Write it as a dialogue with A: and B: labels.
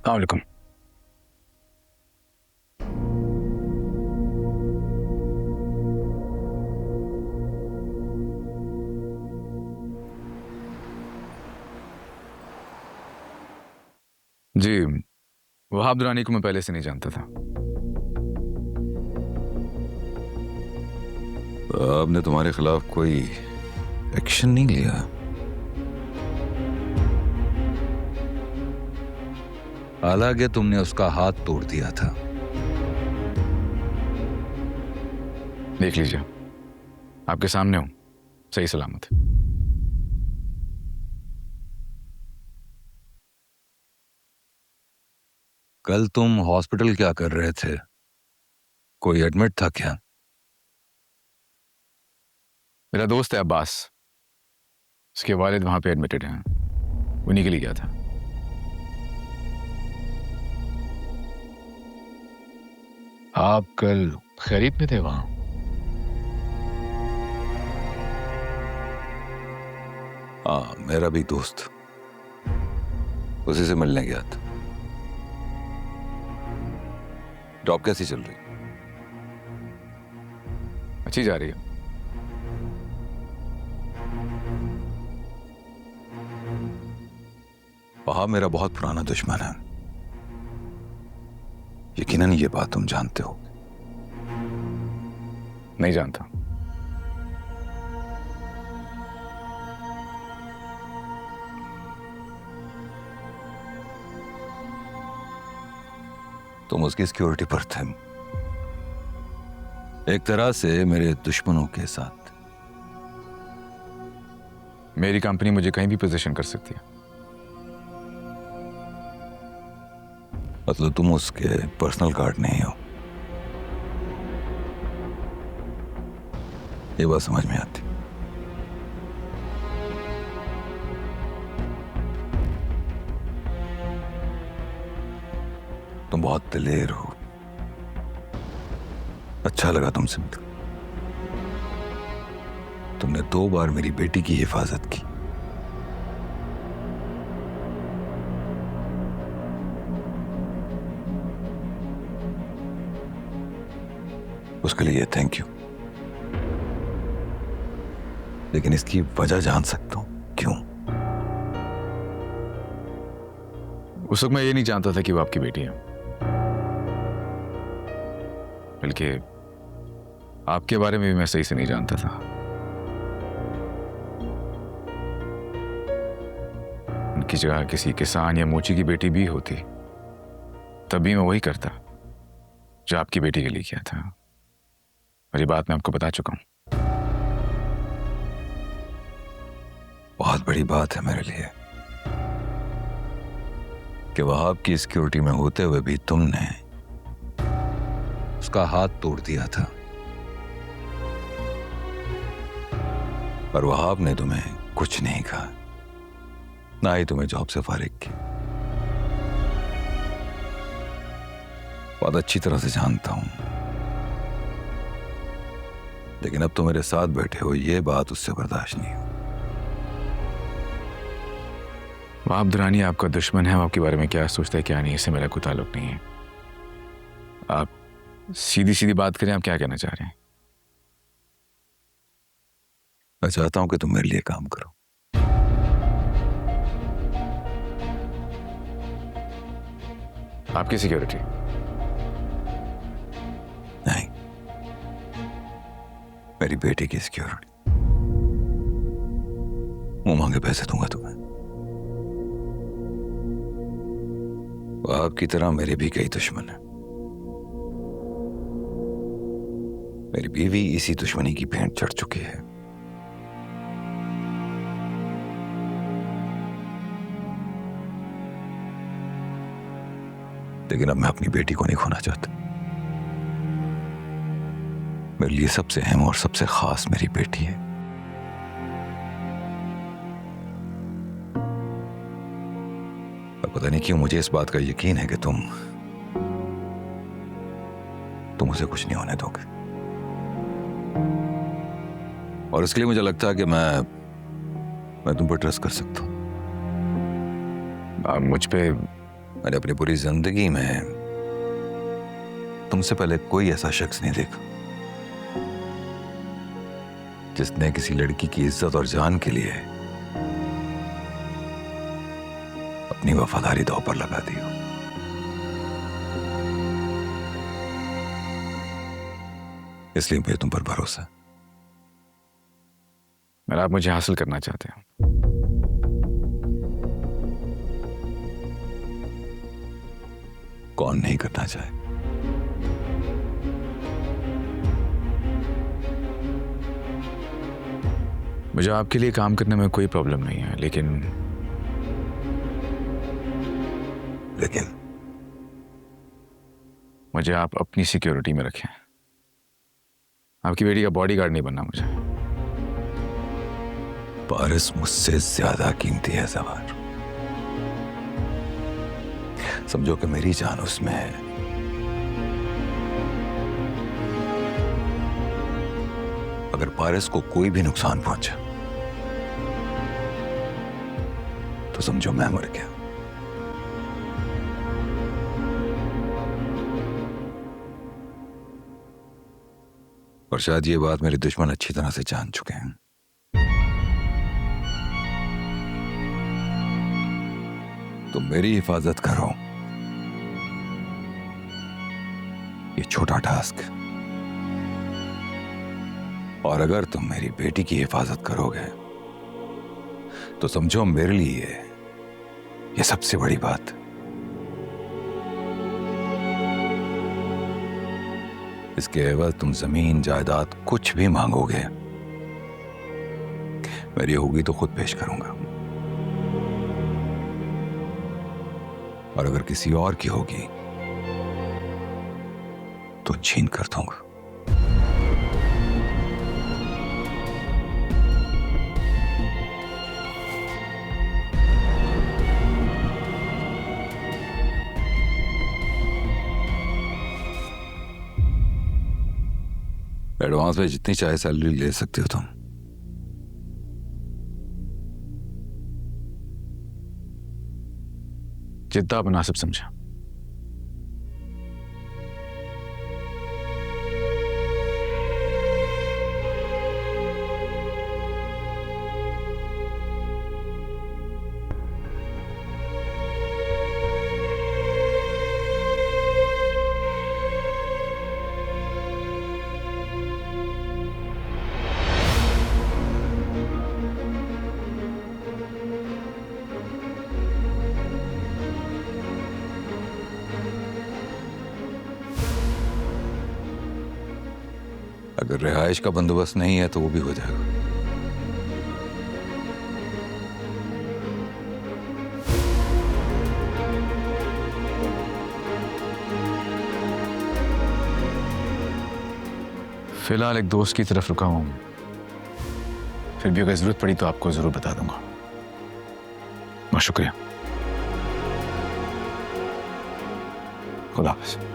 A: वालेकुम। जी, वहाब दुरानी को मैं पहले से नहीं जानता था।
B: आपने तुम्हारे खिलाफ कोई एक्शन नहीं लिया? हालांकि तुमने उसका हाथ तोड़ दिया था।
A: देख लीजिए, आपके सामने हूं, सही सलामत।
B: कल तुम हॉस्पिटल क्या कर रहे थे? कोई एडमिट था क्या?
A: मेरा दोस्त है अब्बास, उसके वालिद वहां पे एडमिटेड हैं, उन्हीं के लिए गया था। आप कल खैरियत में थे वहां?
B: हाँ, मेरा भी दोस्त उसी से मिलने गया था। जॉब कैसी चल रही?
A: अच्छी जा रही है।
B: वहां मेरा बहुत पुराना दुश्मन है, यकीनन ये बात तुम जानते हो।
A: नहीं जानता।
B: तुम उसकी सिक्योरिटी पर थे, एक तरह से मेरे दुश्मनों के साथ।
A: मेरी कंपनी मुझे कहीं भी पोजीशन कर सकती है।
B: मतलब तुम उसके पर्सनल गार्ड नहीं हो? ये बात समझ में आती। तुम बहुत दिलेर हो, अच्छा लगा तुमसे मिलकर। तुमने 2 बार मेरी बेटी की हिफाजत की। उसके लिए थैंक यू। लेकिन इसकी वजह जान सकता हूं क्यों?
A: उस वक्त मैं ये नहीं जानता था कि वो आपकी बेटी है, बल्कि आपके बारे में भी मैं सही से नहीं जानता था। उनकी जगह किसी किसान या मोची की बेटी भी होती तब भी मैं वही करता जो आपकी बेटी के लिए किया था, और ये बात मैं आपको बता चुका हूं।
B: बहुत बड़ी बात है मेरे लिए कि वहाब की सिक्योरिटी में होते हुए भी तुमने उसका हाथ तोड़ दिया था, और वहाब ने तुम्हें कुछ नहीं कहा, ना ही तुम्हें जॉब से फारिग की। बहुत अच्छी तरह से जानता हूं, लेकिन अब तो मेरे साथ बैठे हो, ये बात उससे बर्दाश्त नहीं हो।
A: वहाब दुरानी आपका दुश्मन है, वो आपके बारे में क्या सोचता है क्या नहीं, इससे मेरा कोई ताल्लुक नहीं है। आप सीधी सीधी बात करें, आप क्या कहना चाह रहे हैं?
B: मैं चाहता हूं कि तुम मेरे लिए काम करो।
A: आपकी सिक्योरिटी?
B: नहीं, मेरी बेटी की सिक्योरिटी। मुंह मांगे पैसे दूंगा तुम्हें। आपकी तरह मेरे भी कई दुश्मन हैं। मेरी बीवी इसी दुश्मनी की भेंट चढ़ चुकी है। लेकिन अब मैं अपनी बेटी को नहीं खोना चाहता। मेरे लिए सबसे अहम और सबसे खास मेरी बेटी है। और पता नहीं क्यों मुझे इस बात का यकीन है कि तुम उसे कुछ नहीं होने दोगे। और इसके लिए मुझे लगता है कि मैं तुम पर ट्रस्ट कर सकता हूं।
A: आप मुझ पे
B: मैंने अपनी पूरी जिंदगी में तुमसे पहले कोई ऐसा शख्स नहीं देखा जिसने किसी लड़की की इज्जत और जान के लिए अपनी वफादारी दांव पर लगा दी हो। इसलिए मुझे तुम पर भरोसा है।
A: मेरा आप मुझे हासिल करना चाहते हो?
B: कौन नहीं करना चाहे।
A: मुझे आपके लिए काम करने में कोई प्रॉब्लम नहीं है, लेकिन मुझे आप अपनी सिक्योरिटी में रखें। आपकी बेटी का बॉडीगार्ड नहीं बनना मुझे।
B: पारस मुझसे ज्यादा कीमती है जवार। समझो कि मेरी जान उसमें है। अगर पारस को कोई भी नुकसान पहुंचा तो समझो मैं मर गया। और शायद ये बात मेरे दुश्मन अच्छी तरह से जान चुके हैं। तुम मेरी हिफाजत करो, ये छोटा टास्क। और अगर तुम मेरी बेटी की हिफाजत करोगे तो समझो मेरे लिए ये सबसे बड़ी बात। इसके एवज तुम जमीन जायदाद कुछ भी मांगोगे, मेरी होगी तो खुद पेश करूंगा। और अगर किसी और की होगी तो छीन कर दूंगा। एडवांस में जितनी चाहे सैलरी ले सकते हो तुम।
A: जितना आप मुनासिब समझा।
B: अगर रिहाइश का बंदोबस्त नहीं है तो वो भी हो जाएगा।
A: फिलहाल एक दोस्त की तरफ रुका हूं, फिर भी अगर जरूरत पड़ी तो आपको जरूर बता दूंगा। बहुत शुक्रिया। खुदा हाफिज़।